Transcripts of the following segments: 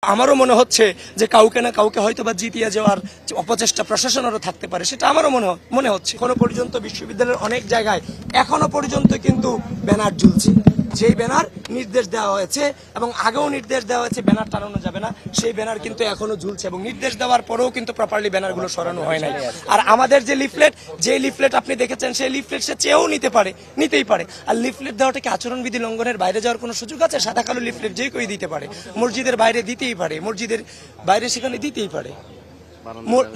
আমারও মনে হচ্ছে যে কাউকে না কাউকে হয়তো বা জিতিয়ে যাওয়ার অপচেষ্টা প্রশাসনেরও থাকতে পারে, সেটা আমারও মনে হচ্ছে। এখনো পর্যন্ত বিশ্ববিদ্যালয়ের অনেক জায়গায় এখনো পর্যন্ত কিন্তু ব্যানার ঝুলছে, যেই ব্যানার নির্দেশ দেওয়া হয়েছে এবং আগেও নির্দেশ দেওয়া হয়েছে ব্যানার টানানো যাবে না, সেই ব্যানার কিন্তু এখনো ঝুলছে এবং নির্দেশ দেওয়ার পরেও কিন্তু প্রপারলি ব্যানারগুলো সরানো হয় নাই। আর আমাদের যে লিফলেট আপনি দেখেছেন, সেই লিফলেট সে চেয়েও নিতেই পারে। আর লিফলেট দেওয়াটা কি আচরণবিধি লঙ্ঘনের বাইরে যাওয়ার কোনো সুযোগ আছে? সাদা কালো লিফলেট যে কেউ দিতে পারে, মসজিদের বাইরে দিতেই পারে, মসজিদের বাইরে সেখানে দিতেই পারে,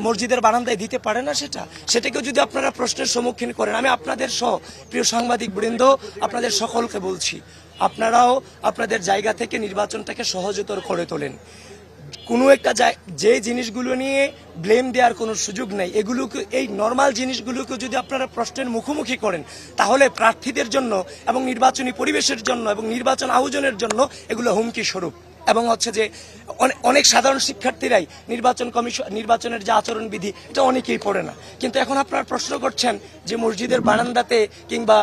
মসজিদের বারান্দায় দিতে পারে না। সেটাকেও যদি আপনারা প্রশ্নের সম্মুখীন করেন, আমি আপনাদের সহ প্রিয় সাংবাদিক বৃন্দ আপনাদের সকলকে বলছি, আপনারাও আপনাদের জায়গা থেকে নির্বাচনটাকে সহজতর করে তোলেন। কোনো একটা যে জিনিসগুলো নিয়ে ব্লেম দেওয়ার কোনো সুযোগ নেই, এগুলোকে, এই নর্মাল জিনিসগুলোকে যদি আপনারা প্রশ্নের মুখোমুখি করেন, তাহলে প্রার্থীদের জন্য এবং নির্বাচনী পরিবেশের জন্য এবং নির্বাচন আয়োজনের জন্য এগুলো হুমকি স্বরূপ। এবং হচ্ছে যে অনেক সাধারণ শিক্ষার্থীরাই নির্বাচনের যে আচরণবিধি এটা অনেকেই পড়ে না, কিন্তু এখন আপনারা প্রশ্ন করছেন যে মসজিদের বারান্দাতে কিংবা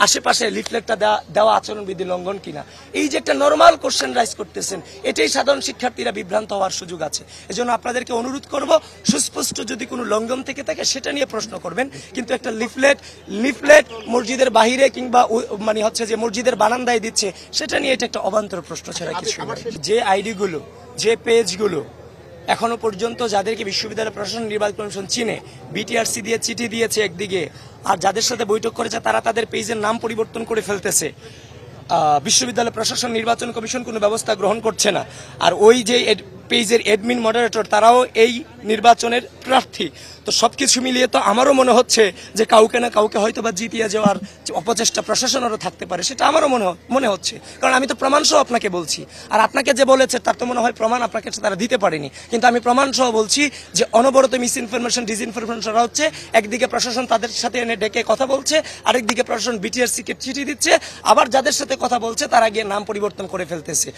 আশেপাশে লিফলেটটা দেওয়া আচরণবিধি লঙ্ঘন কিনা। এই যে একটা নর্মাল কোশ্চেন রাইজ করতেছেন, এটাই সাধারণ শিক্ষার্থীরা বিভ্রান্ত হওয়ার সুযোগ আছে। এজন্য আপনাদেরকে অনুরোধ করব, সুস্পষ্ট যদি কোনো লঙ্ঘন থেকে থাকে সেটা নিয়ে প্রশ্ন করবেন, কিন্তু একটা লিফলেট মসজিদের বাহিরে কিংবা মানে হচ্ছে যে মসজিদের বারান্দায় দিচ্ছে, সেটা নিয়ে এটা একটা অবান্তর প্রশ্ন ছাড়া কিছু নয়। যে আইডিগুলো, যে পেজগুলো এখনো পর্যন্ত যাদেরকে বিশ্ববিদ্যালয় প্রশাসন নির্বাচন কমিশন চিনে, বিটিআরসি দিয়ে চিঠি দিয়েছে একদিকে, আর যাদের সাথে বৈঠক করেছে তারা তাদের পেজের নাম পরিবর্তন করে ফেলতেছে, বিশ্ববিদ্যালয় প্রশাসন নির্বাচন কমিশন কোনো ব্যবস্থা গ্রহণ করছে না। আর ওই যে পেজের অ্যাডমিন মডারেটর তারাও এই নির্বাচনের প্রার্থী। তো সবকিছু মিলিয়ে তো আমারও মনে হচ্ছে যে কাউকে না কাউকে হয়তো বা জিতিয়ে যাওয়ার অপচেষ্টা প্রশাসনেরও থাকতে পারে, সেটা আমারও মনে হচ্ছে। কারণ আমি তো প্রমাণ সহ আপনাকে বলছি, আর আপনাকে যে বলেছে তার তো মনে হয় প্রমাণ আপনাকে তারা দিতে পারেনি, কিন্তু আমি প্রমাণ সহ বলছি যে অনবরত মিসইনফরমেশন ডিসইনফরমেশন হচ্ছে। একদিকে প্রশাসন তাদের সাথে এনে ডেকে কথা বলছে, আরেকদিকে প্রশাসন বিটিআরসিকে চিঠি দিচ্ছে, আবার যাদের সাথে কথা বলছে তারা গিয়ে নাম পরিবর্তন করে ফেলতেছে।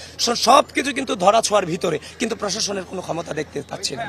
সবকিছু কিন্তু ধরা ছোঁয়ার ভিতরে, কিন্তু প্রশাসনের কোনো ক্ষমতা দেখতে পাচ্ছি না।